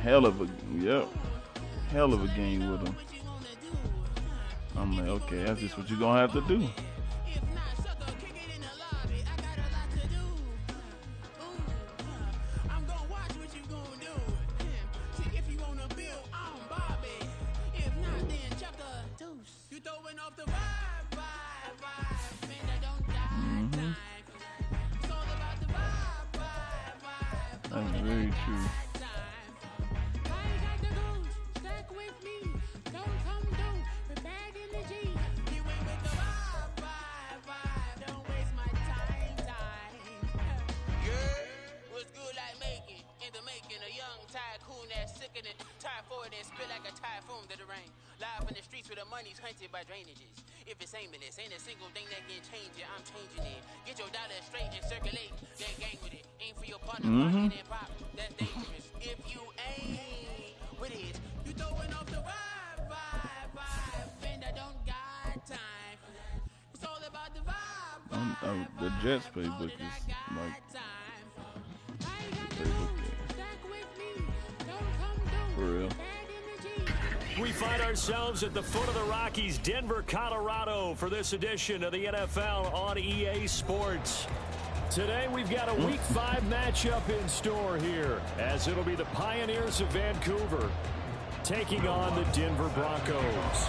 hell of a game with him. I'm like, okay, that's just what you're gonna have to do. That's very true. Live in the streets where the money's hunted by drainages. If it's aimless, ain't a single thing that can change it. I'm changing it. Get your dollar straight and circulate. Then gang with it. Aim for your partner, and pop. That's dangerous. If you ain't with it, you throwing off the vibe. And I don't got time for that. It's all about the vibe. The Jets playbook is like for real. We find ourselves at the foot of the Rockies, Denver, Colorado, for this edition of the NFL on EA Sports. Today, we've got a Week 5 matchup in store here, as it'll be the Pioneers of Vancouver taking on the Denver Broncos.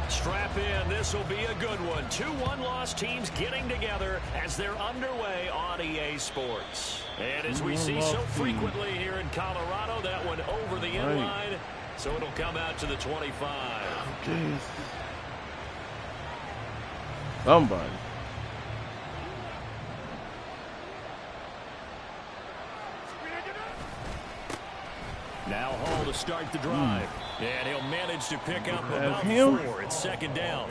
Strap in. This will be a good one. 2 one-loss teams getting together as they're underway on EA Sports. And as we see so frequently here in Colorado, that one over the end line, so it'll come out to the 25. Jeez. Somebody. Now Hall to start the drive. And he'll manage to pick up about 4. It's second down.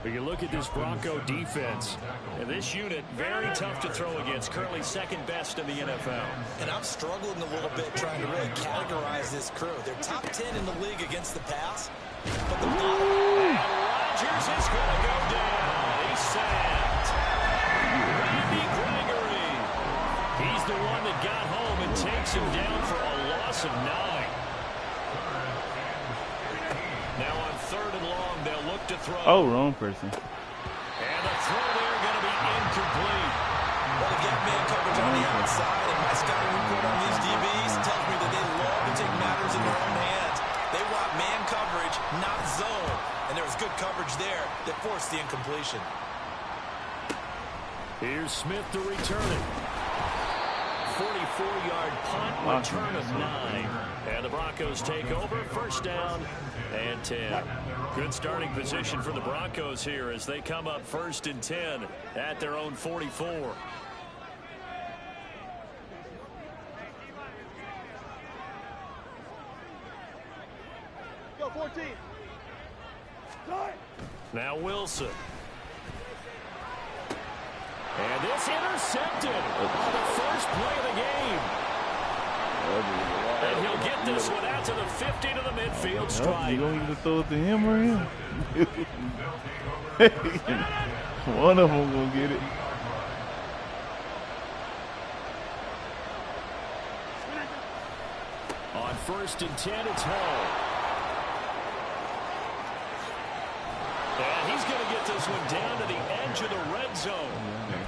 But you look at this Bronco defense, and this unit, very tough to throw against, currently second best in the NFL. And I'm struggling a little bit trying to really categorize this crew. They're top 10 in the league against the pass, but the bottom. And Rodgers is going to go down. He's sacked. Randy Gregory. He's the one that got home and takes him down for a loss of 9. Now on 3rd and long, they'll look to throw. Oh, wrong person. And the throw there going to be incomplete. Well, they get man coverage on the outside, and my scouting report on these DBs tells me that they love to take matters in their own hands. They want man coverage, not zone. And there was good coverage there that forced the incompletion. Here's Smith to return it. 44-yard punt, return of 9. And the Broncos take over, first down and 10. Good starting position for the Broncos here as they come up 1st and 10 at their own 44. Go 14. Now Wilson. And this intercepted on the first play of the game. And he'll get this one out to the 50 to the midfield stripe. You going to throw it to him or him? One of them going to get it. On 1st and 10, it's Hall. And he's going to get this one down to the edge of the red zone.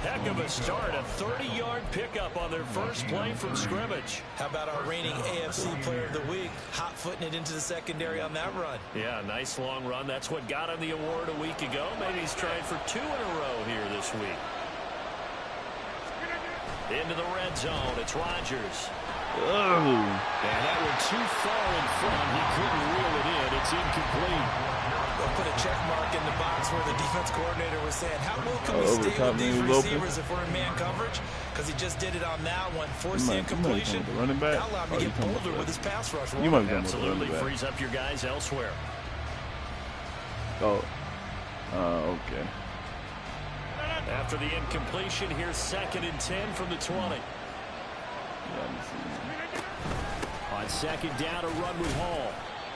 Heck of a start, a 30-yard pickup on their first play from scrimmage. How about our reigning AFC Player of the Week, hot-footing it into the secondary on that run? Yeah, nice long run. That's what got him the award a week ago. Maybe he's trying for 2 in a row here this week. Into the red zone, it's Rodgers. Oh. And that one too far in front. He couldn't reel it in. It's incomplete. They'll put a check mark in the box where the defense coordinator was saying, how well can we stay with these receivers if we're in man coverage? Because he just did it on that one, forced the incompletion. Running back. That allowed him to get bolder with his pass rush. You might absolutely frees up your guys elsewhere. Oh, okay. After the incompletion, here's 2nd and 10 from the 20. On 2nd down, a run with Hall.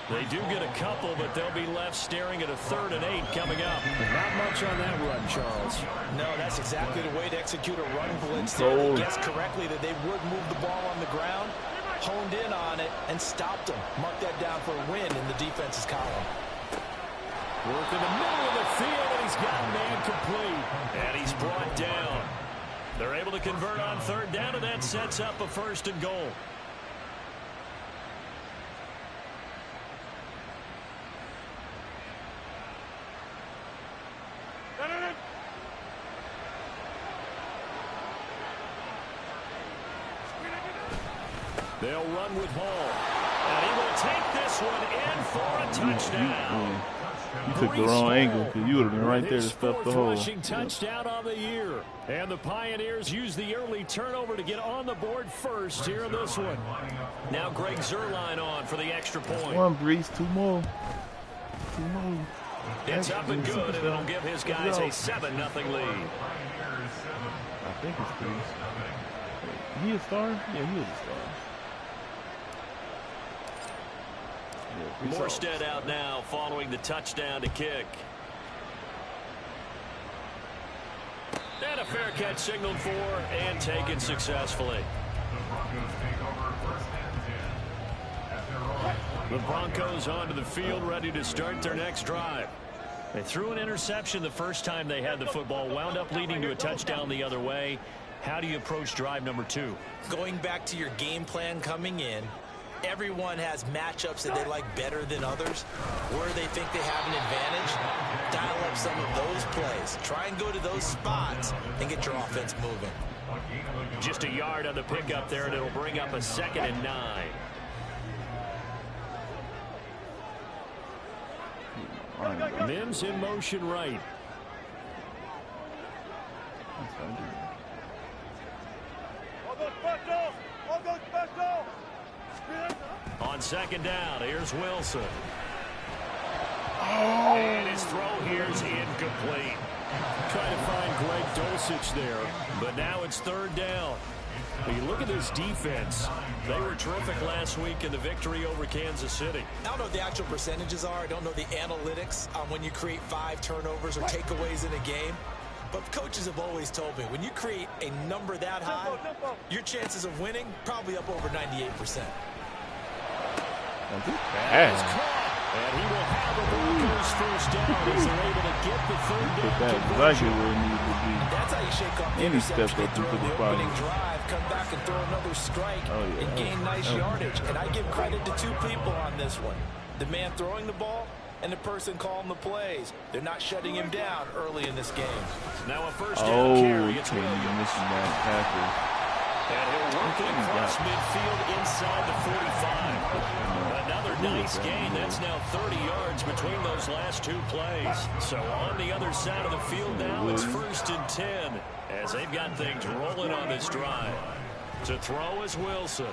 They do get a couple, but they'll be left staring at a 3rd and 8 coming up. Not much on that run, Charles. No, that's exactly the way to execute a run blitz. They guessed correctly that they would move the ball on the ground, honed in on it, and stopped them. Mark that down for a win in the defense's column. Work in the middle of the field, and he's got man complete. And he's brought down. They're able to convert on 3rd down, and that sets up a 1st and goal. They'll run with Hall. And he will take this one in for a touchdown. You took the wrong angle because you would have been right there to stuff the hole. Rushing touchdown on the year. And the Pioneers use the early turnover to get on the board first here in this one. Now Greg Zuerlein on for the extra point. One, Breeze, 2 more. 2 more. It's up and good, and it'll give his guys a 7-0 lead. I think it's Breeze. He a star? Yeah, he was a star. Morstead out now following the touchdown to kick. And a fair catch signaled for and taken successfully. The Broncos onto the field ready to start their next drive. They threw an interception the first time they had the football, wound up leading to a touchdown the other way. How do you approach drive number 2? Going back to your game plan coming in, everyone has matchups that they like better than others. Where they think they have an advantage, dial up some of those plays. Try and go to those spots and get your offense moving. Just a yard on the pickup there, and it'll bring up a 2nd and 9. Mims in motion right. On 2nd down, here's Wilson. And his throw here's incomplete. Trying to find Greg Dulcich there, but now it's 3rd down. When you look at this defense, they were terrific last week in the victory over Kansas City. I don't know what the actual percentages are. I don't know the analytics on when you create 5 turnovers or takeaways in a game. But coaches have always told me, when you create a number that high, your chances of winning probably up over 98%. And he will have the Broncos first down as they're able to get the 3rd down conversion. That's how you shake off the interception they throw in the opening drive, come back and throw another strike and gain nice yardage. And I give credit to 2 people on this one. The man throwing the ball and the person calling the plays. They're not shutting him down early in this game. Now a first down carry. It's Williams. And he'll work it across midfield inside the 45. Another nice gain. That's now 30 yards between those last 2 plays. So on the other side of the field now, it's 1st and 10 as they've got things rolling on this drive. To throw is Wilson.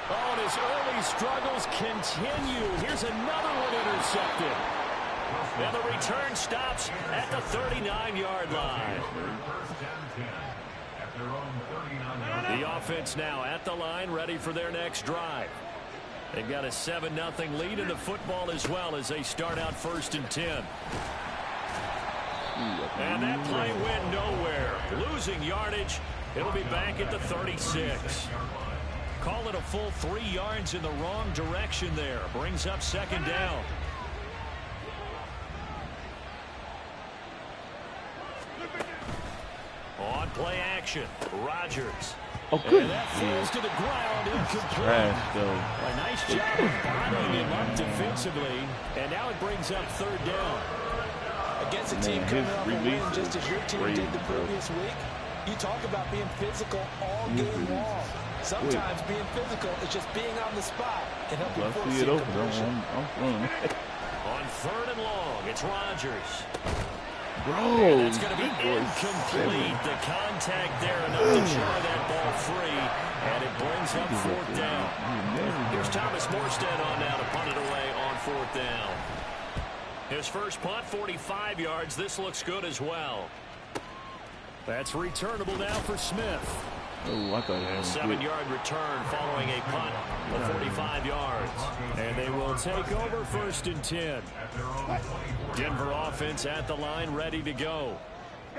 Oh, and his early struggles continue. Here's another one intercepted. And the return stops at the 39-yard line. The offense now at the line, ready for their next drive. They've got a 7-0 lead in the football as well as they start out 1st and 10. And that play went nowhere. Losing yardage. It'll be back at the 36. Call it a full 3 yards in the wrong direction there. Brings up 2nd down. On play action, Rodgers. Oh, good. And that falls to the ground, incomplete. Trash, though. A nice job of bottling him up defensively, and now it brings up 3rd down. Against a team coming off a win just as your team did the previous week, you talk about being physical all game long. Sometimes being physical is just being on the spot and helping force the conversion. On 3rd and long, it's Rodgers. Bro, that's going to be incomplete. The contact there enough to jar that ball free, and it brings up 4th down. Here's Thomas Morstead on now to punt it away on 4th down. His first punt, 45 yards. This looks good as well. That's returnable now for Smith. Oh, I thought A 7-yard return following a punt of 45 yards. And they will take over 1st and 10. Denver offense at the line, ready to go.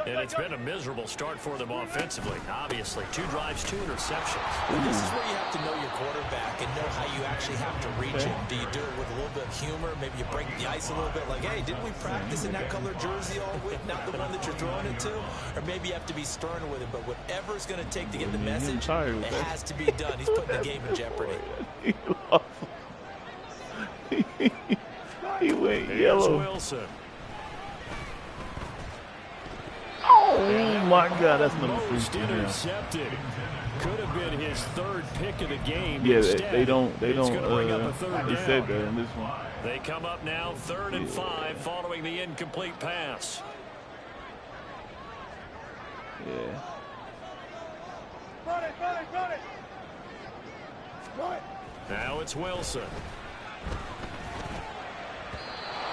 And it's been a miserable start for them offensively, obviously. 2 drives, 2 interceptions. This is where you have to know your quarterback and know how you actually have to reach him. Do you do it with a little bit of humor? Maybe you break the ice a little bit, like, hey, didn't we practice in that color jersey all week, not the one that you're throwing it to? Or maybe you have to be stern with it, but whatever it's going to take to get the message, it has to be done. He's putting the game in jeopardy. He went Here's yellow. Wilson. Oh my God, that's number 3. Intercepted. Could have been his 3rd pick of the game. Yeah, Instead, they don't. They said that in this one. They come up now 3rd and 5 following the incomplete pass. Yeah. Now it's Wilson.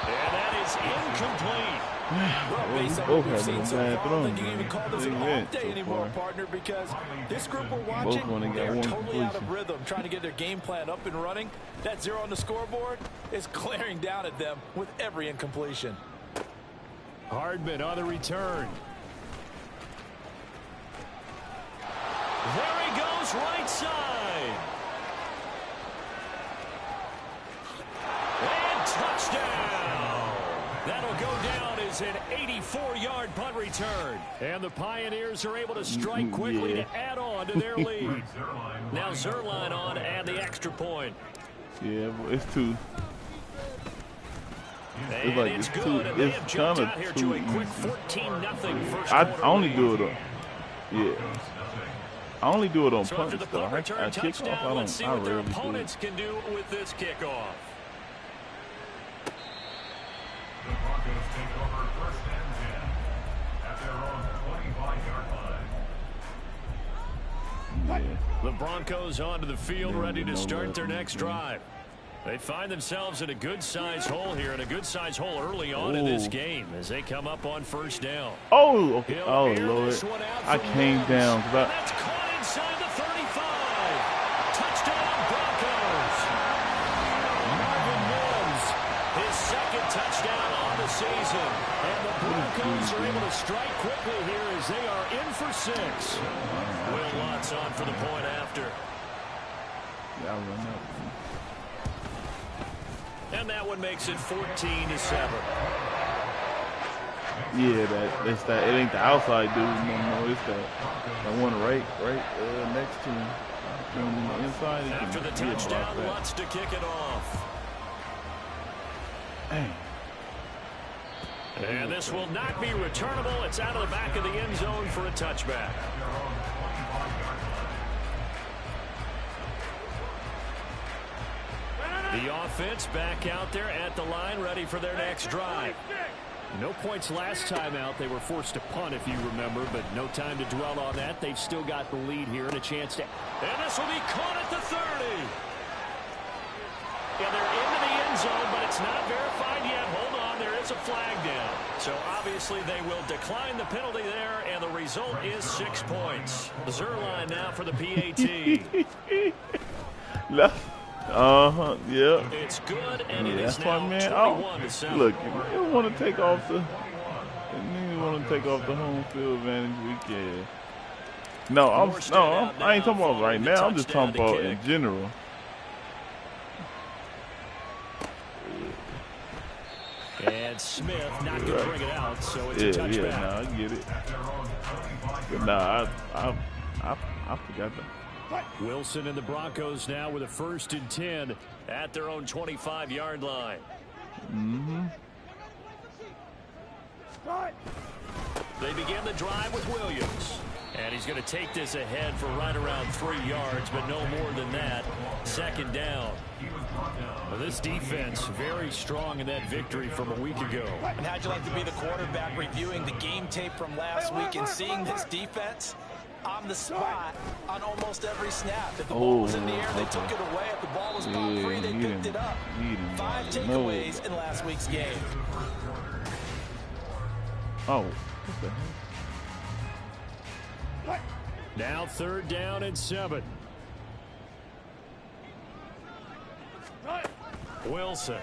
And that is incomplete. Well, based on what we've seen so far, I don't think you can even call this an off day anymore, partner, because this group we're watching, they're totally out of rhythm, trying to get their game plan up and running. That 0 on the scoreboard is glaring down at them with every incompletion. Hardman on the return. There he goes, right side. And touchdown. That'll go down as an 84-yard punt return. And the Pioneers are able to strike quickly to add on to their lead. Now Zerline on to add the extra point. Yeah, it's 2. And like it's it's good. too- And they it's have jumped kinda out here too to a quick easy. 14-0 first I quarter only lead. do it on. Yeah. I only do it on So punts after the though. punt I return kick off. touchdown, let's see I what their rarely do it. opponents can do with this kickoff. The Broncos take over 1st and 10 at their own 25-yard line. Yeah. The Broncos onto the field, Yeah, ready you to know start what, their next yeah. drive. They find themselves in a good-sized hole here, and a good-sized hole early on in this Ooh. game as they come up on 1st down. Oh, okay. He'll Oh, air Lord. this one out I from came Mims. down. And that's caught inside the 35. Touchdown, Broncos. Marvin Mims, his 2nd touchdown on the season. And the Broncos are able to strike quickly here as they are in for 6. Will Lutz on for the point after. Yeah, I run up. And that one makes it 14-7. Yeah, that's that. It ain't the outside dude no more. It's that one right next to him. On the inside. he After can the get touchdown, blocked back. Lutz to kick it off. Dang. And this will not be returnable. It's out of the back of the end zone for a touchback. The offense back out there at the line, ready for their next drive. No points last time out. They were forced to punt, if you remember, but no time to dwell on that. They've still got the lead here and a chance to... And this will be caught at the 30. Yeah, they're into the end zone, but it's not verified yet. Hold on, there is a flag down. So obviously they will decline the penalty there, and the result is 6 points. Zerline now for the PAT. Yeah. It's good, and it That's is why, now man. 21-7. Look, if you want to take off the home field advantage, we can. I ain't talking about right now. I'm just talking about in general. And Smith not going to bring it out, so it's a touchback. Yeah, I get it. But I forgot that. Wilson and the Broncos now with a 1st and 10 at their own 25-yard line. They begin the drive with Williams. And he's going to take this ahead for right around 3 yards, but no more than that. 2nd down. Well, this defense very strong in that victory from a week ago. And how'd you like to be the quarterback reviewing the game tape from last week and seeing this defense on the spot on almost every snap? If the ball was in the air, they took it away. If the ball was ball free, they picked it up. 5 takeaways in last week's game. Oh, what the heck? Now 3rd down and 7. Wilson.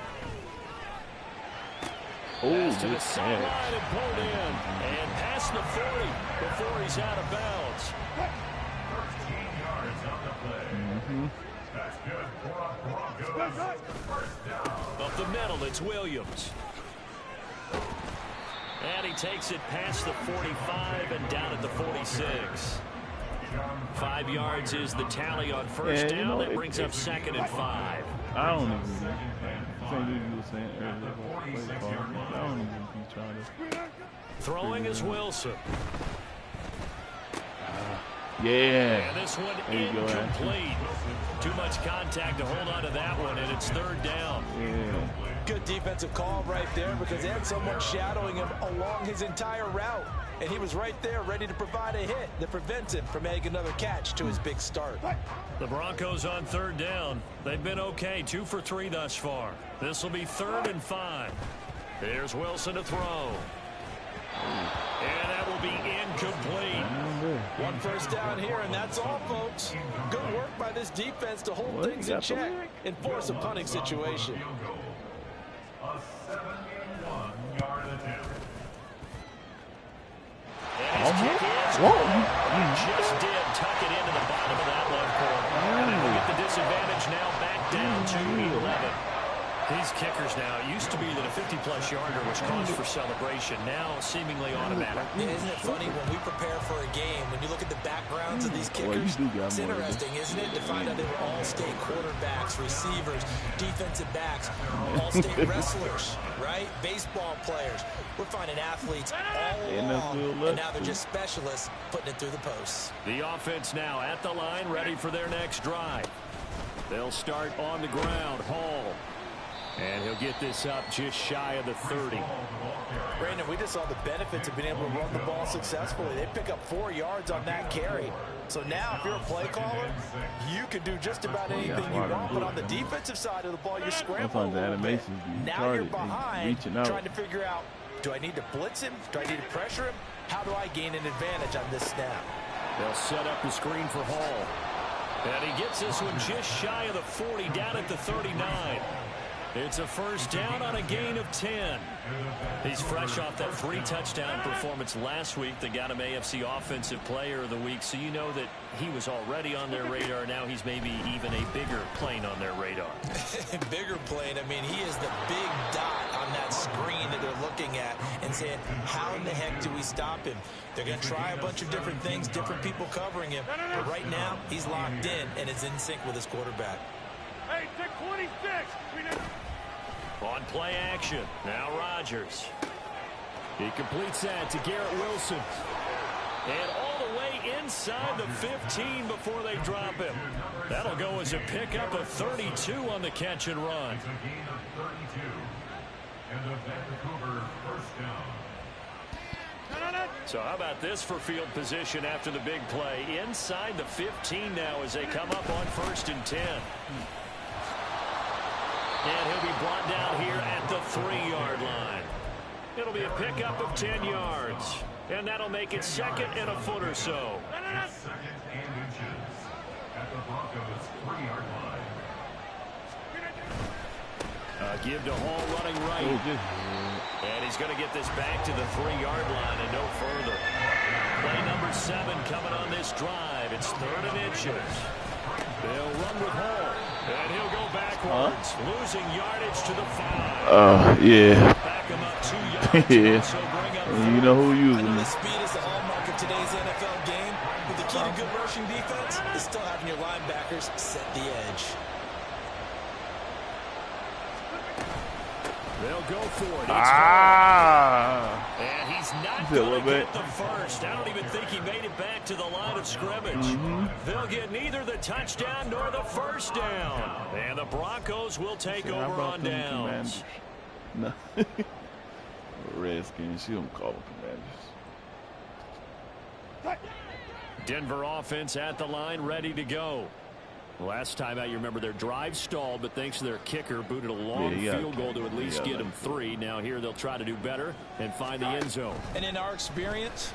Oh, Pass to the good sideline catch. and pulled in. And past the 40 before he's out of bounds. 13 yards on the play. That's good for a Broncos. First down. Up the middle, it's Williams. And he takes it past the 45 and down at the 46. 5 yards is the tally on first down. That brings up 2nd and 5. I don't even think you were saying earlier. I don't even be trying to. Throwing is Wilson. Yeah. And this one There you go, incomplete. Too much contact to hold on to that one, and it's 3rd down. Yeah. Good defensive call right there because they had someone shadowing him along his entire route. And he was right there ready to provide a hit that prevents him from making another catch to his big start. The Broncos on 3rd down. They've been okay, 2 for 3 thus far. This will be 3rd and 5. Here's Wilson to throw. And that will be incomplete. 1 first down here, and that's all, folks. Good work by this defense to hold things in check and force a punting situation. A 71-yard attempt. And his kick is good. Just did tuck it into the bottom of that left corner. And they will get the disadvantage now back down to 11. These kickers now, it used to be that a 50-plus yarder was cause for celebration. Now seemingly automatic. Yeah, isn't it funny when we prepare for a game, when you look at the backgrounds of these kickers, it's interesting, isn't it, to find out they were all-state quarterbacks, receivers, defensive backs, all-state wrestlers, right? Baseball players. We're finding athletes all along, and now they're just specialists putting it through the posts. The offense now at the line, ready for their next drive. They'll start on the ground. Hall. And he'll get this up just shy of the 30. Brandon, we just saw the benefits of being able to run the ball successfully. They pick up 4 yards on that carry. So now if you're a play caller, you can do just about anything you want. But on the defensive side of the ball, you're scrambling a little bit. Now you're behind, trying to figure out, do I need to blitz him? Do I need to pressure him? How do I gain an advantage on this snap? They'll set up the screen for Hall. And he gets this one just shy of the 40, down at the 39. It's a first down on a gain of 10. He's fresh off that 3-touchdown performance last week that got him AFC Offensive Player of the Week, so you know that he was already on their radar. Now he's maybe even a bigger plane on their radar. Bigger plane, I mean, he is the big dot on that screen that they're looking at and saying, how in the heck do we stop him? They're going to try a bunch of different things, different people covering him, but right now he's locked in and is in sync with his quarterback. Hey, take 26. On play action, now Rodgers. He completes that to Garrett Wilson. And all the way inside the 15 before they drop him. That'll go as a pickup of 32 on the catch and run. It's a gain of 32. And the Vancouver first down. So how about this for field position after the big play? Inside the 15 now as they come up on 1st and 10. And he'll be brought down here at the 3-yard line. It'll be a pickup of 10 yards. And that'll make it 2nd and a foot or so. 2nd and inches at the Broncos 3-yard line. Give to Hall running right. And he's going to get this back to the 3-yard line and no further. Play number 7 coming on this drive. It's 3rd and inches. They'll run with Hall. And he'll go backwards, losing yardage to the 5. Yeah. Back him up 2 yards. Yeah. You know who using The it. speed is the hallmark of today's NFL game. But the key to good rushing defense is still having your linebackers set the edge. They'll go for it. And he's not going to get the first. I don't even think he made it back to the line of scrimmage. They'll get neither the touchdown nor the first down. And the Broncos will take over on downs. No. Redskins, you don't call them Commanders. Denver offense at the line, ready to go. Last time out, you remember their drive stalled, but thanks to their kicker, booted a long field goal to at least get them 3. Now here they'll try to do better and find the end zone. And in our experience,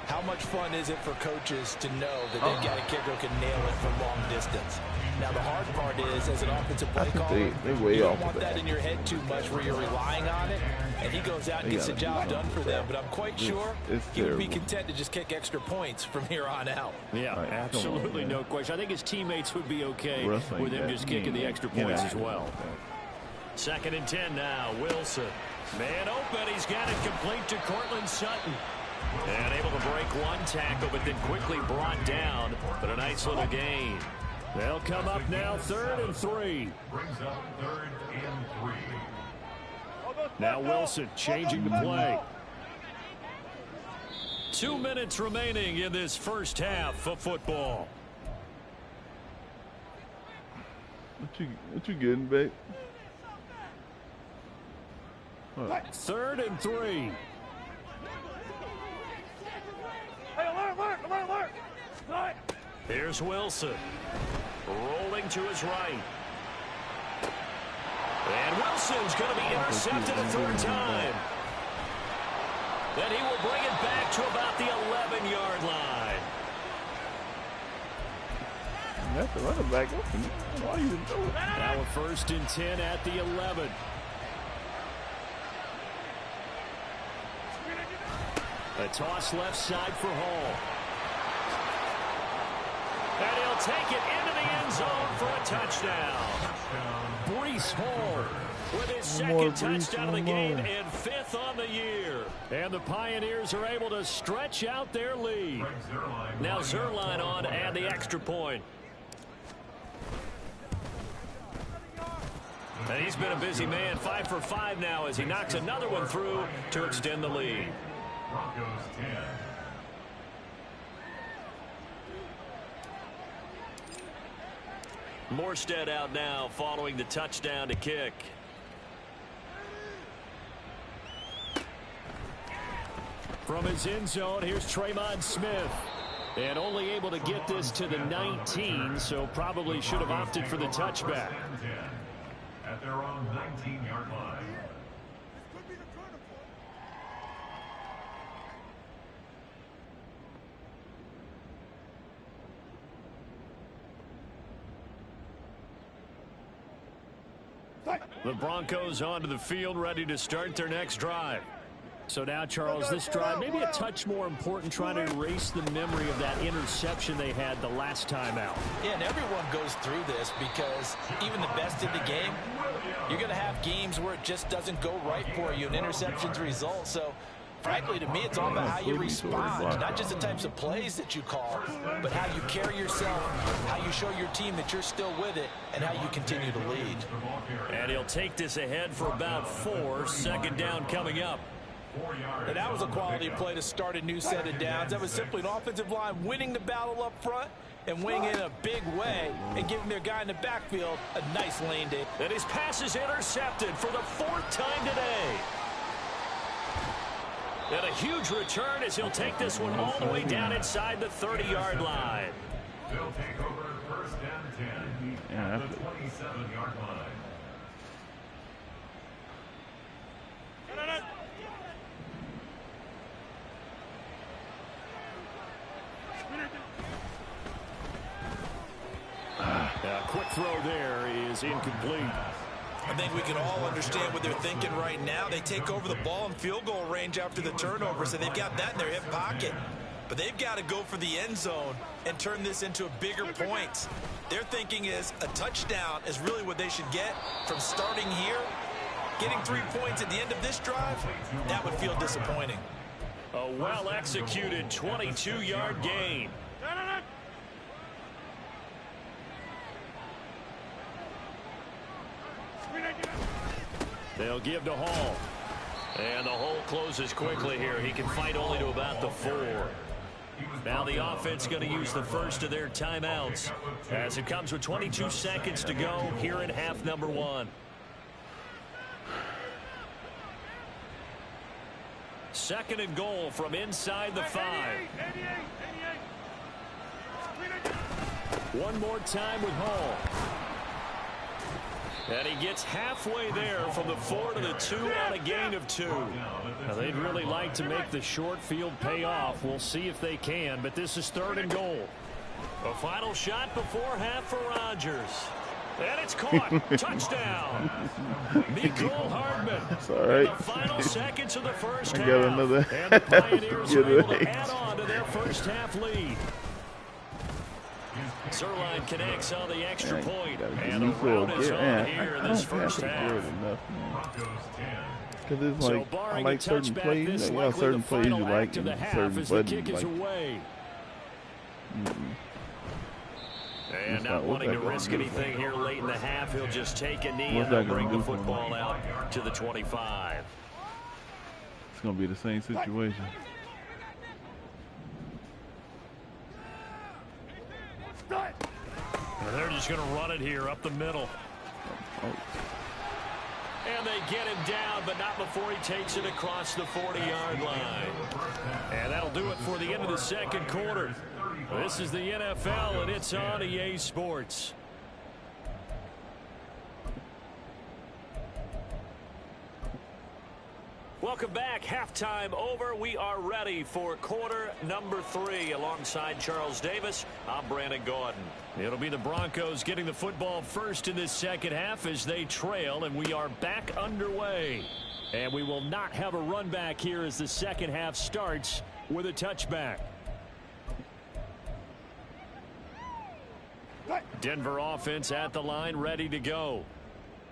How much fun is it for coaches to know that they've got a kicker who can nail it from long distance? Now, the hard part is, as an offensive play caller, you don't want that in your head too much where you're relying on it, and he goes out and gets the job done for them. But I'm quite sure he would be content to just kick extra points from here on out. Yeah, absolutely no question. I think his teammates would be okay with him just kicking the extra points as well. 2nd and 10 now. Wilson. Man open. He's got it complete to Cortland Sutton. And able to break one tackle, but then quickly brought down. But a nice little gain. They'll come up now 3rd and 3. Brings up 3rd and 3. Now Wilson changing the play. 2 minutes remaining in this first half of football. What you getting, babe? 3rd and 3. Here's Wilson. Rolling to his right. And Wilson's going to be intercepted a 3rd time. Then he will bring it back to about the 11-yard line. That's the running back open. Why you didn't do it? Now a 1st and 10 at the 11. A toss left side for Hall. And he'll take it into the end zone for a touchdown. Breece Hall with his 2nd touchdown of the game and 5th on the year. And the Pioneers are able to stretch out their lead. Now Zerline on and the extra point. And he's been a busy man. 5 for 5 now as he knocks another one through to extend the lead. Broncos 10. Morstead out now following the touchdown to kick. From his end zone, here's Tremon Smith. And only able to get this to the 19, so probably should have opted for the touchback. At their own 19-yard line. The Broncos onto the field, ready to start their next drive. So now, Charles, this drive maybe a touch more important, trying to erase the memory of that interception they had the last time out. Yeah, and everyone goes through this because even the best in the game, you're going to have games where it just doesn't go right for you, and interceptions result. So, frankly, to me, it's all about how you respond, not just the types of plays that you call, but how you carry yourself, how you show your team that you're still with it, and how you continue to lead. And he'll take this ahead for about 4. 2nd down coming up. And that was a quality play to start a new set of downs. That was simply an offensive line winning the battle up front and winning it in a big way and giving their guy in the backfield a nice lane day. And his pass is intercepted for the 4th time today. And a huge return as he'll take this one all the way down inside the 30-yard line. They'll take over 1st and 10 at the 27-yard line. Quick throw there is incomplete. I think we can all understand what they're thinking right now. They take over the ball in field goal range after the turnover, so they've got that in their hip pocket. But they've got to go for the end zone and turn this into a bigger point. Their thinking is a touchdown is really what they should get from starting here. Getting 3 points at the end of this drive, that would feel disappointing. A well-executed 22-yard gain. They'll give to Hall. And the hole closes quickly here. He can fight only to about the 4. Now the offense going to use the first of their timeouts as it comes with 22 seconds to go here in half number 1. 2nd and goal from inside the 5. One more time with Hall. And he gets halfway there from the 4 to the 2 on a gain of 2. Now, they'd really like to make the short field pay off. We'll see if they can, but this is 3rd and goal. A final shot before half for Rodgers. And it's caught. Touchdown. Mecole Hardman. It's all right. In the final seconds of the first half. I got another. And the Pioneers are able to Good add on to their first half lead. Zerline connects on the extra point. And the round is on here in this first half. Because it's like, I like certain plays. You know, certain plays you like and certain buttons you like. And not wanting to risk anything here late in the half, he'll just take a knee and they'll bring the football out to the 25. It's going to be the same situation. And they're just going to run it here up the middle. And they get him down, but not before he takes it across the 40-yard line. And that'll do it for the end of the second quarter. This is the NFL, and it's on EA Sports. Welcome back. Halftime over. We are ready for quarter number 3. Alongside Charles Davis, I'm Brandon Gordon. It'll be the Broncos getting the football first in this second half as they trail, and we are back underway. And we will not have a run back here as the second half starts with a touchback. Denver offense at the line, ready to go.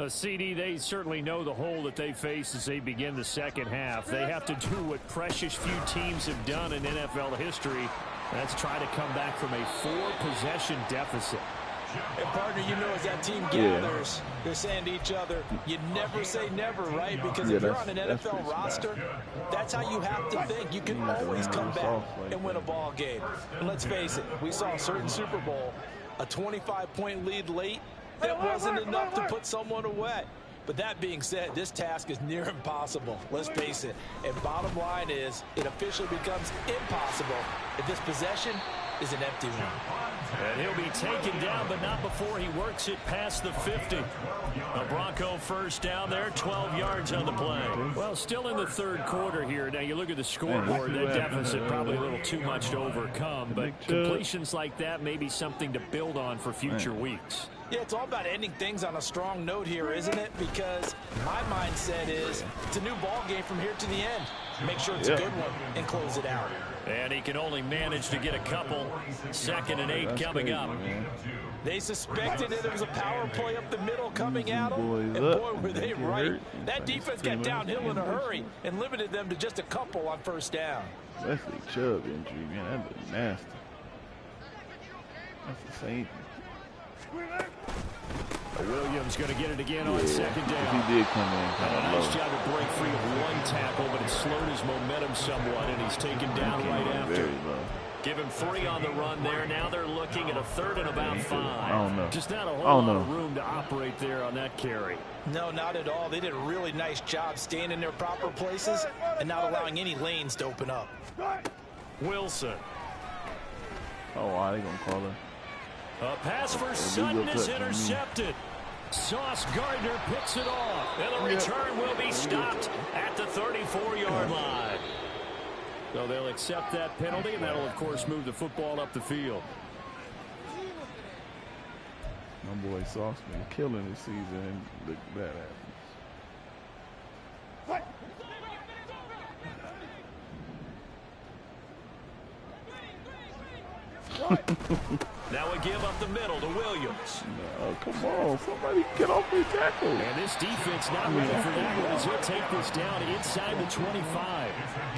CD, they certainly know the hole that they face as they begin the second half. They have to do what precious few teams have done in NFL history. That's try to come back from a 4-possession deficit. And partner, you know, as that team gathers, they're saying to each other, you never say never, right? Because if you're on an NFL roster, that's how you have to think. You can always come back and win a ball game. And let's face it, we saw a certain Super Bowl, a 25-point lead late. That wasn't enough to put someone away. But that being said, this task is near impossible. Let's face it. And bottom line is, it officially becomes impossible if this possession is an empty one. And he'll be taken down, but not before he works it past the 50. A Bronco first down there, 12 yards on the play. Well, still in the third quarter here. Now, you look at the scoreboard, that deficit probably a little too much to overcome, but completions like that may be something to build on for future weeks. Yeah, it's all about ending things on a strong note here, isn't it? Because my mindset is it's a new ball game from here to the end. Make sure it's a good one and close it out. And he can only manage to get a couple. 2nd and 8 coming up. They suspected that there was a power play up the middle coming at them, and boy, were they right. That defense got downhill in a hurry and limited them to just a couple on first down. Wesley Chubb injury, man, that looks nasty. That's the same. Williams going to get it again on 2nd down. He did come in. And a nice job to break free of one tackle, but it slowed his momentum somewhat, and he's taken down right after. Give him 3 on the run there. Now they're looking at a 3rd and about 5. I don't know. Just not a whole lot of room to operate there on that carry. No, not at all. They did a really nice job staying in their proper places and not allowing any lanes to open up. Wilson. Oh, wow, they going to call her. A pass for Sutton is intercepted. Sauce Gardner picks it off. And the return will be stopped at the 34-yard line. So they'll accept that penalty, and that'll, of course, move the football up the field. My boy Sauce been killing this season, and look at that happens. Now we give up the middle to Williams. No, come on. Somebody get off his tackle. And this defense not ready for that one as he'll take this down inside the 25.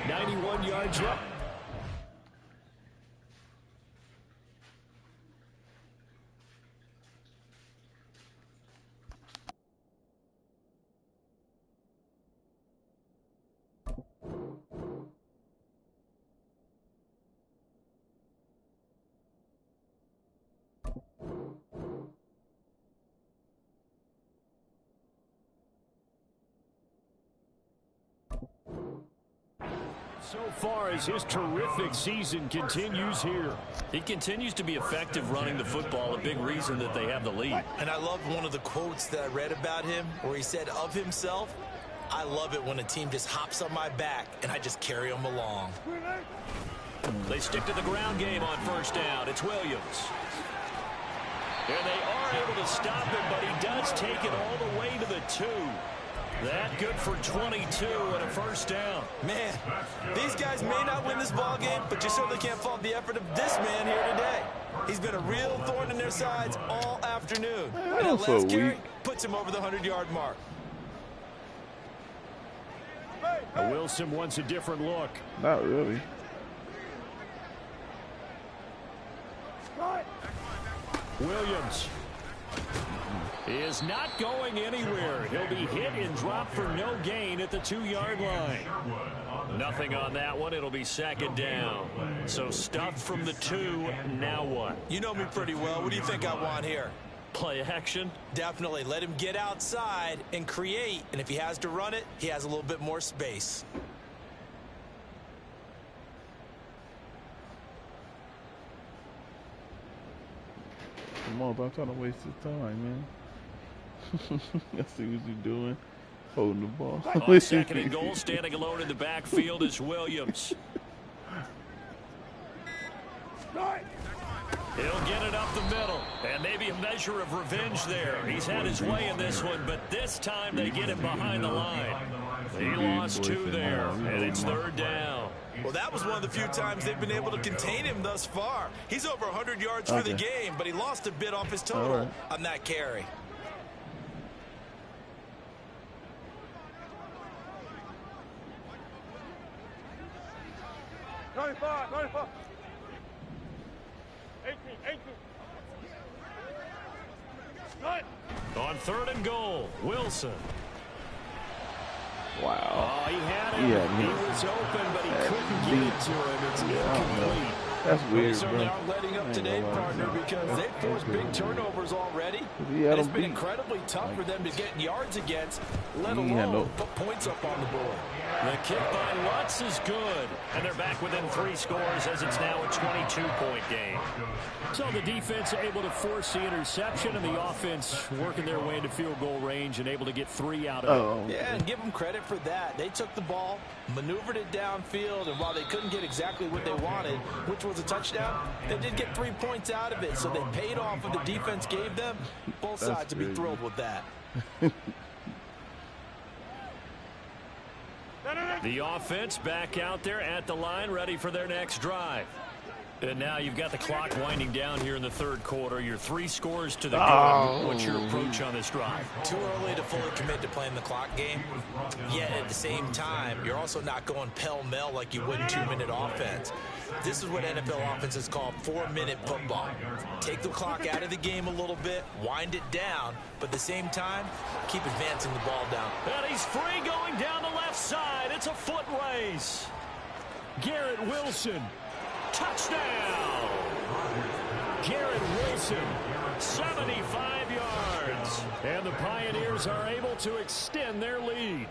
91 yards up. So far as his terrific season continues here. He continues to be effective running the football, a big reason that they have the lead. And I love one of the quotes that I read about him where he said of himself, I love it when a team just hops on my back and I just carry them along. They stick to the ground game on first down. It's Williams. And they are able to stop him, but he does take it all the way to the 2. That good for 22 and a first down. Man, these guys may not win this ball game, but you certainly can't fault the effort of this man here today. He's been a real thorn in their sides all afternoon. And that last carry puts him over the 100-yard mark. Wilson wants a different look. Not really. Williams is not going anywhere. He'll be hit and dropped for no gain at the 2-yard line. Nothing on that one. It'll be second down. So stuffed from the 2. Now what? You know me pretty well. What do you think I want here? Play action? Definitely. Let him get outside and create. And if he has to run it, he has a little bit more space. Come on, I'm trying to waste his time, man. I see what you're doing. Holding the ball. On second and goal, standing alone in the backfield is Williams. He'll get it up the middle, and maybe a measure of revenge there. He's had his way in this one, but this time they get him behind the line. He lost 2 there, and it's third down. Well, that was one of the few times they've been able to contain him thus far. He's over 100 yards for the game, but he lost a bit off his total on that carry. On third and goal, Wilson. Wow. Oh, he had him. Yeah, he was open, but he couldn't get it to him. It's incomplete. That's weird, certainly bro. aren't letting up today, partner, because they've forced big turnovers already. And it's been incredibly tough for them to get yards against, let alone put points up on the board. The kick by Lutz is good, and they're back within 3 scores as it's now a 22-point game. So the defense able to force the interception, and the offense working their way into field goal range and able to get 3 out of it. Yeah, and give them credit for that. They took the ball, maneuvered it downfield, and while they couldn't get exactly what they wanted, which was a touchdown, they did get 3 points out of it, so they paid off what the defense gave them. Both sides would be thrilled with that. The offense back out there at the line, ready for their next drive. And now you've got the clock winding down here in the third quarter. You're 3 scores to the good. What's your approach on this drive? Too early to fully commit to playing the clock game. Yet at the same time, you're also not going pell-mell like you would in 2-minute offense. This is what NFL offenses call 4-minute football. Take the clock out of the game a little bit, wind it down, but at the same time, keep advancing the ball down. And he's free going down the left side. It's a foot race. Garrett Wilson. Touchdown! Garrett Wilson, 75 yards. And the Pioneers are able to extend their lead.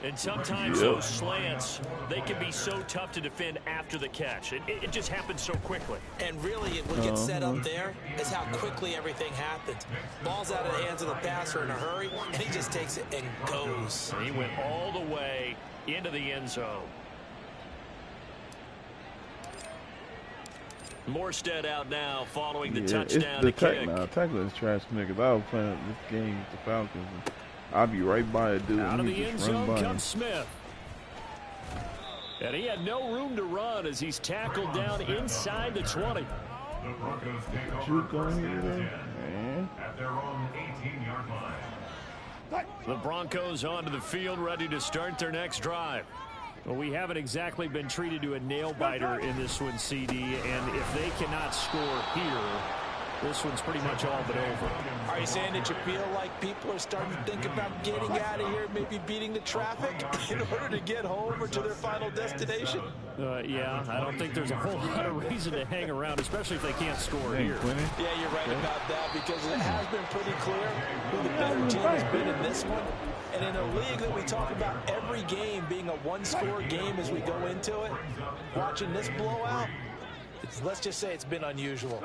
And sometimes those slants, they can be so tough to defend after the catch. It just happens so quickly. And really, what gets set up there is how quickly everything happens. Ball's out of the hands of the passer in a hurry, and he just takes it and goes. He went all the way into the end zone. Morstead out now following the touchdown to kick. Tackling is trash, because I was playing this game with the Falcons. And I'd be right by a dude. Out of the end zone comes him. Smith. And he had no room to run as he's tackled down inside the 20. The Broncos take You over going first here, and 10 man? at their own 18-yard line. The Broncos onto the field, ready to start their next drive. Well, we haven't exactly been treated to a nail-biter in this one, CD, and if they cannot score here, this one's pretty much all but over. Are you saying that you feel like people are starting to think about getting out of here, maybe beating the traffic in order to get home or to their final destination? Yeah, I don't think there's a whole lot of reason to hang around, especially if they can't score here. Yeah, you're right about that, because it has been pretty clear who the better team has been in this one. And in a league that we talk about every game being a one-score game as we go into it, watching this blowout, let's just say it's been unusual.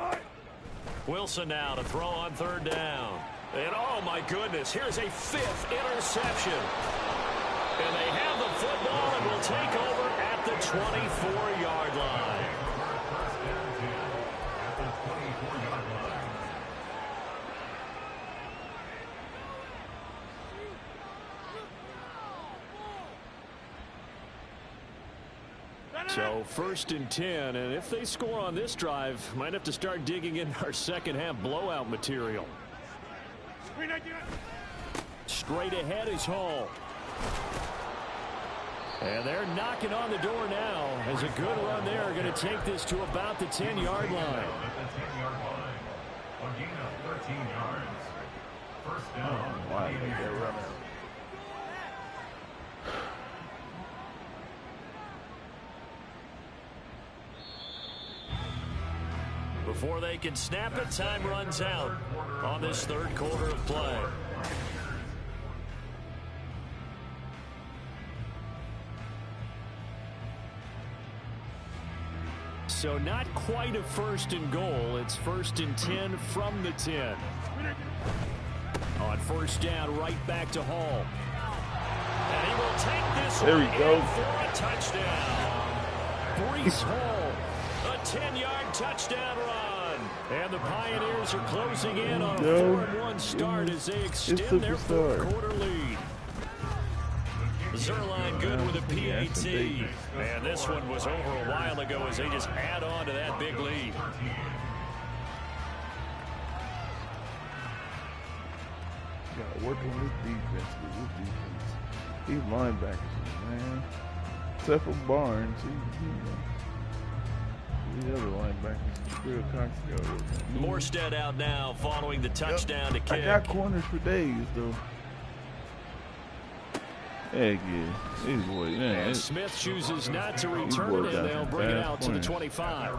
Wilson now to throw on 3rd down. And oh my goodness, here's a 5th interception. And they have the football and will take over at the 24-yard line. So 1st and 10, and if they score on this drive, might have to start digging in our second half blowout material. Straight ahead is Hall. And they're knocking on the door now as a good run there. Going to take this to about the 10-yard line. Why did they run out? Before they can snap it, time runs out on this 3rd quarter of play. So not quite a 1st and goal. It's 1st and 10 from the 10. On 1st down, right back to Hall. And he will take this there one we go. in for a touchdown. Breece Hall, a 10-yard touchdown run. And the Pioneers are closing in on a 4-1 start as they extend their 4th quarter lead. Zerline good with a PAT. And this one was over a while ago as they just add on to that big lead. Got to work on this defense. These linebackers, man. Except for Barnes, the other linebackers, Bill Cox. Morstead out now following the touchdown to kick. I got corners for days, though. Heck yeah. These boys, man. And Smith chooses not to return it, and they'll bring it out to the 25.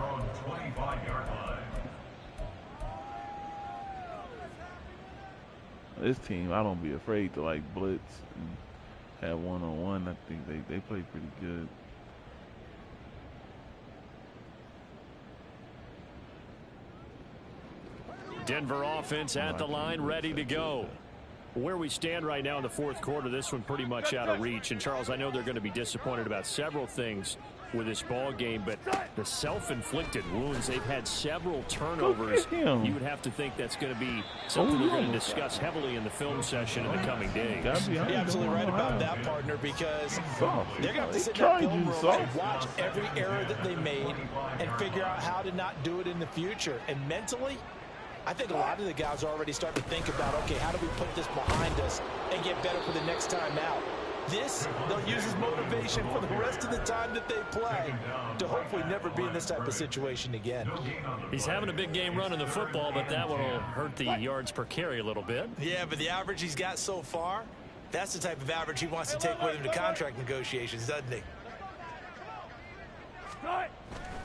This team, I don't be afraid to like blitz and have one-on-one. I think they play pretty good. Denver offense at the line, ready to go. Where we stand right now in the 4th quarter, this one pretty much out of reach. And, Charles, I know they're going to be disappointed about several things with this ball game, but the self-inflicted wounds, they've had several turnovers. You would have to think that's going to be something they're going to discuss heavily in the film session in the coming days. You're absolutely right about that, partner, because they're going to have to sit in that film room and watch every error that they made and figure out how to not do it in the future. And mentally, I think a lot of the guys are already starting to think about, okay, how do we put this behind us and get better for the next time out? This, they'll use as motivation for the rest of the time that they play to hopefully never be in this type of situation again. He's having a big game running the football, but that one will hurt the yards per carry a little bit. Yeah, but the average he's got so far, that's the type of average he wants to take with him to contract negotiations, doesn't he?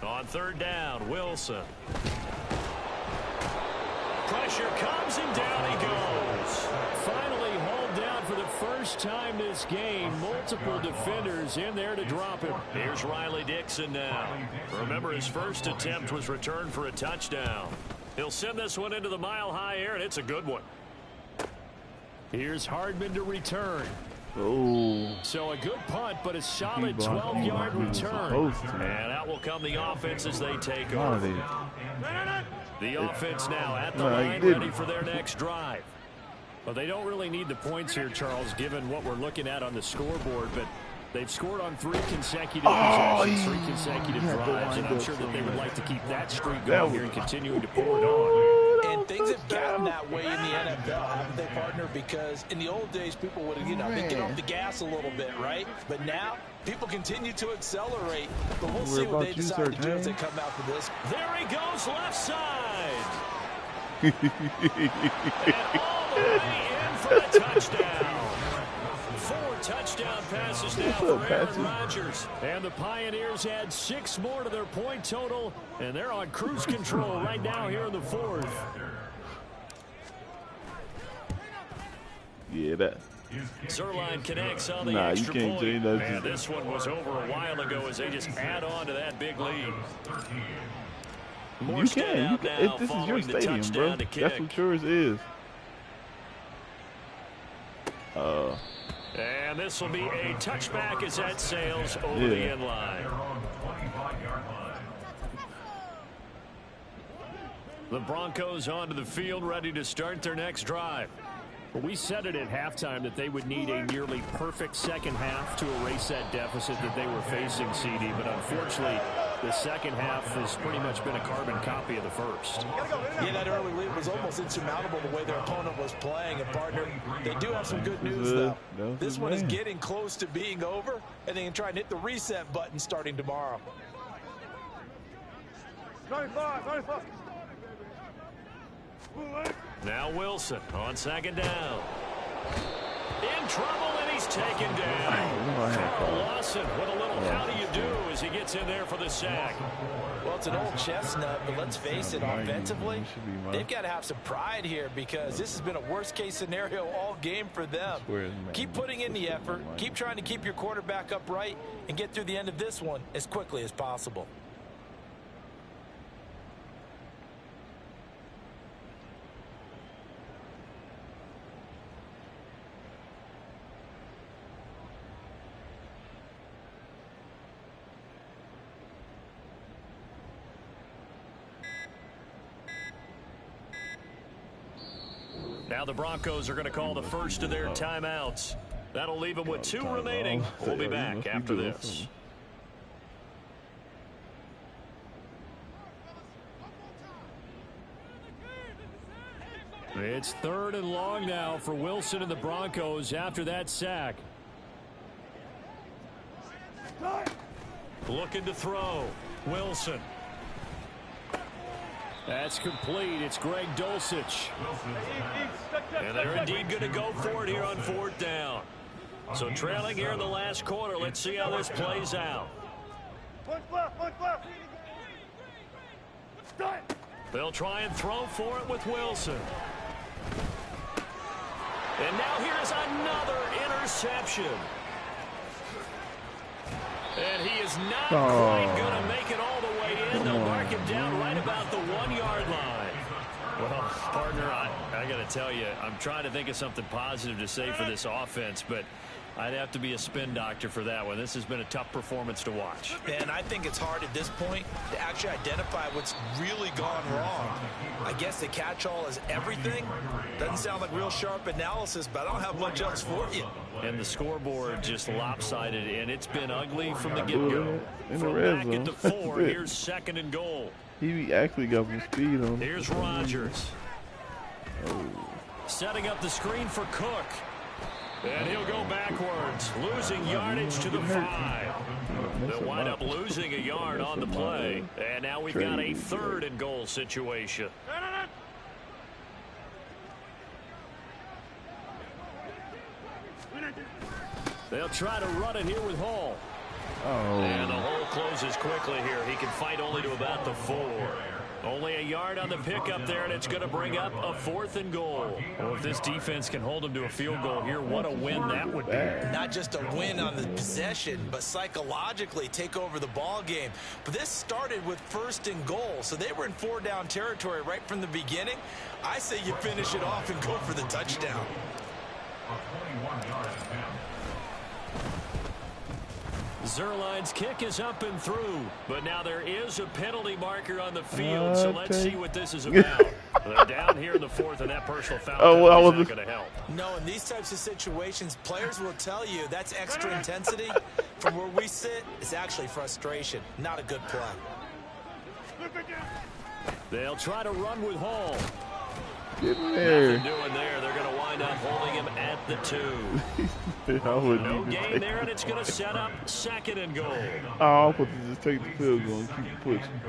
On 3rd down, Wilson. Pressure comes and down he goes. Finally hauled down for the first time this game. Multiple defenders in there to drop him. Here's Riley Dixon now. Remember, his first attempt was returned for a touchdown. He'll send this one into the mile-high air, and it's a good one. Here's Hardman to return. Oh. So a good punt, but a solid 12-yard return. And out will come the offense as they take over. The offense now at the line, ready for their next drive. Well, they don't really need the points here, Charles, given what we're looking at on the scoreboard, but they've scored on 3 consecutive possessions, 3 consecutive drives, and I'm sure that they would like to keep that streak going here and continuing to pour it on. And things have gotten that way in the NFL, haven't they, partner? Because in the old days, people would, they get off the gas a little bit, right? But now, people continue to accelerate. But we'll see what they decide to do as they come out for this. There he goes, left side. And all the way in for a touchdown. 4 touchdown passes now for Aaron Rodgers. And the Pioneers add 6 more to their point total, and they're on cruise control right now here in the 4th. Yeah, Zerline connects on the Nah, you extra can't point. change that. And this one was over a while ago as they just add on to that big lead. You can. This is your stadium, bro. That's what yours is. And this will be a touchback as that sails over the end line. The Broncos onto the field, ready to start their next drive. We said it at halftime that they would need a nearly perfect second half to erase that deficit that they were facing, CD. But unfortunately, the second half has pretty much been a carbon copy of the first. Yeah, that early lead was almost insurmountable the way their opponent was playing. And, partner, they do have some good news, though. This one is getting close to being over, and they can try and hit the reset button starting tomorrow. 95. Now Wilson on second down. In trouble, and he's taken down. Carl Lawson with a little how do you do as he gets in there for the sack. Well, it's an old chestnut, but let's face it, offensively, they've got to have some pride here because this has been a worst-case scenario all game for them. Keep putting in the effort, keep trying to keep your quarterback upright, and get through the end of this one as quickly as possible. Now the Broncos are going to call the first of their timeouts. That'll leave them with 2 remaining. We'll be back after this. It's 3rd and long now for Wilson and the Broncos after that sack. Looking to throw. Wilson. That's complete. It's Greg Dulcich. And they're indeed going to go for it here on 4th down. So trailing here in the last quarter. Let's see how this plays out. They'll try and throw for it with Wilson. And now here's another interception. And he is not quite going to make it all the way in. They'll mark him down right about the 1-yard line. Well, partner, I got to tell you, I'm trying to think of something positive to say for this offense, but I'd have to be a spin doctor for that one. This has been a tough performance to watch. And I think it's hard at this point to actually identify what's really gone wrong. I guess the catch-all is everything. Doesn't sound like real sharp analysis, but I don't have much else for you. And the scoreboard just lopsided, and it's been ugly from the get-go. From back at the 4, here's 2nd and goal. He actually got some speed on him. Here's Rodgers. Setting up the screen for Cook. And he'll go backwards, losing yardage to the 5. They'll wind up losing a yard on the play. And now we've got a 3rd and goal situation. They'll try to run it here with Hall. And the hole closes quickly here. He can fight only to about the 4. Only a yard on the pickup there, and it's going to bring up a 4th and goal. Well, if this defense can hold them to a field goal here, what a win that would be. Not just a win on the possession, but psychologically take over the ball game. But this started with 1st and goal, so they were in 4-down territory right from the beginning. I say you finish it off and go for the touchdown. Zerline's kick is up and through, but now there is a penalty marker on the field, so let's see what this is about. They're down here in the 4th, and that personal foul is not going to help. No, in these types of situations, players will tell you that's extra intensity. From where we sit, it's actually frustration, not a good play. They'll try to run with Hall. Get in there. Nothing doing there. They're going to wind up holding him at the 2. No gain there, and it's going to set up 2nd and goal. Oh, I was supposed to just take the field goal and keep pushing.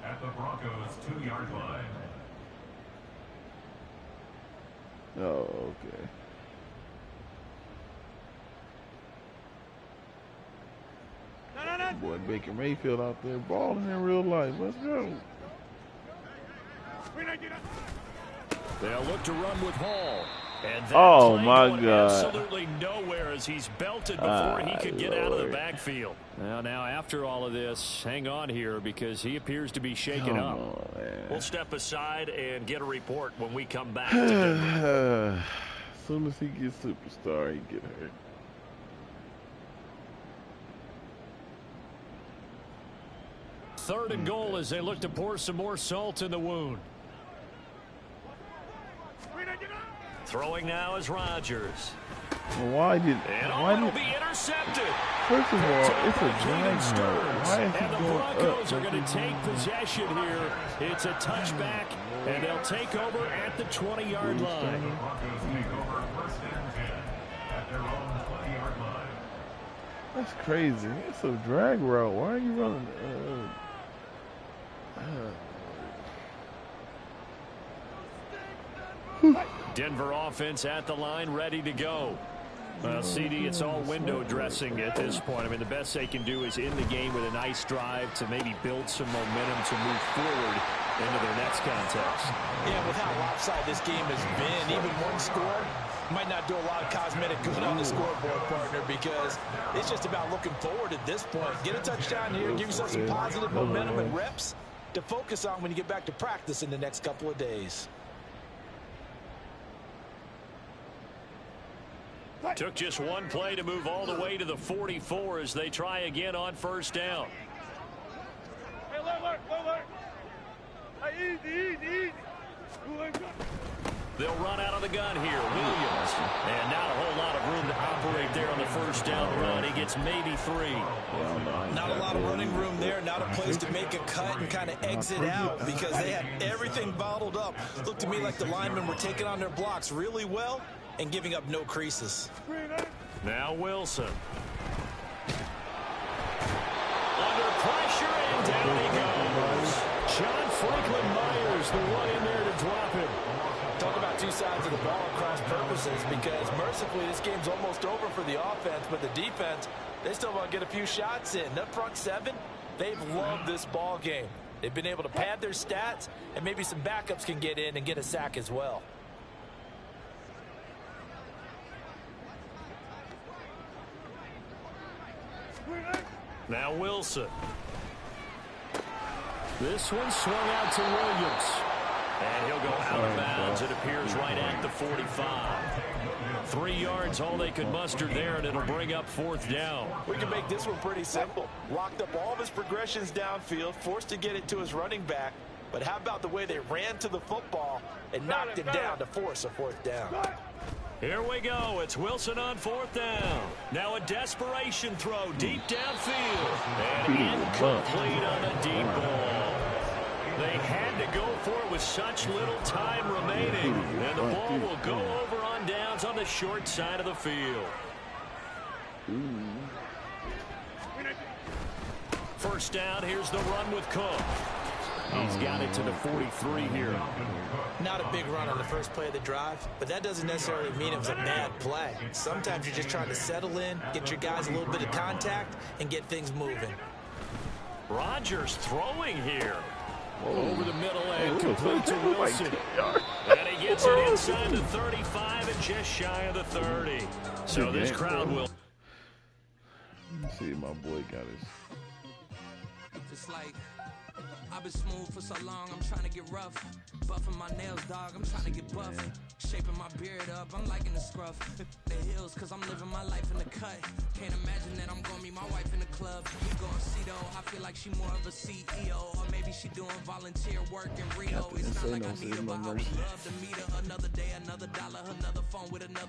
At the Broncos' 2-yard line. Oh, okay. Boy, Baker Mayfield out there balling in real life. Let's go. They'll look to run with Hall. And that Oh, play my going God. absolutely nowhere as he's belted before he could get out of the backfield. Now, after all of this, hang on here because he appears to be shaken up. We'll step aside and get a report when we come back to Denver. As soon as he gets superstar, he get hurt. Third and goal as they look to pour some more salt in the wound. Throwing now is Rodgers. Why did? It'll be intercepted. First of all, it's a drag route. Why is he And the going Broncos up? are going to take possession here. It's a touchback, and they'll take over at the 20-yard line. Broncos take over first and 10 at their own 20-yard line. That's crazy. It's a drag route. Why are you running? Denver offense at the line, ready to go. Well, CD, it's all window dressing at this point. I mean, the best they can do is end the game with a nice drive to maybe build some momentum to move forward into their next contest. Yeah, with how lopsided this game has been, even one score might not do a lot of cosmetic good on the scoreboard, partner, because it's just about looking forward at this point. Get a touchdown here, give yourself some positive momentum and reps to focus on when you get back to practice in the next couple of days. Took just one play to move all the way to the 44 as they try again on first down. They'll run out of the gun here. Williams. And not a whole lot of room to operate there on the first down run. He gets maybe 3. Not a lot of running room there. Not a place to make a cut and kind of exit out because they had everything bottled up. Looked to me like the linemen were taking on their blocks really well and giving up no creases. Now Wilson. Under pressure, and down he goes. John Franklin Myers, the one in there to drop him. Talk about two sides of the ball at cross purposes because mercifully this game's almost over for the offense, but the defense, they still want to get a few shots in. That front seven, they've loved this ball game. They've been able to pad their stats, and maybe some backups can get in and get a sack as well. Now Wilson. This one swung out to Williams. And he'll go out of bounds. It appears right at the 45. 3 yards, all they could muster there, and it'll bring up fourth down. We can make this one pretty simple. Locked up all of his progressions downfield, forced to get it to his running back. But how about the way they ran to the football and knocked him down to force a fourth down? Here we go. It's Wilson on fourth down. Now a desperation throw deep downfield. And incomplete on a deep ball. They had to go for it with such little time remaining. And the ball will go over on downs on the short side of the field. First down, here's the run with Cook. He's got it to the 43 here. Not a big run on the first play of the drive, but that doesn't necessarily mean it was a bad play. Sometimes you're just trying to settle in, get your guys a little bit of contact, and get things moving. Rodgers throwing here. Over the middle and complete to Wilson. And he gets it inside the 35 and just shy of the 30. So this crowd will. Let me see, my boy got his. Just like I've been smooth for so long, I'm trying to get rough. Buffing my nails, dog, I'm trying to get buff. Shaping my beard up, I'm liking the scruff. The hills, cause I'm living my life in the cut. Can't imagine that I'm gonna meet my wife in the club. We gon' see though, I feel like she more of a CEO. Or maybe she doing volunteer work in Rio. It's not like I need her, but I would love to meet her. Another day, another dollar, another phone with another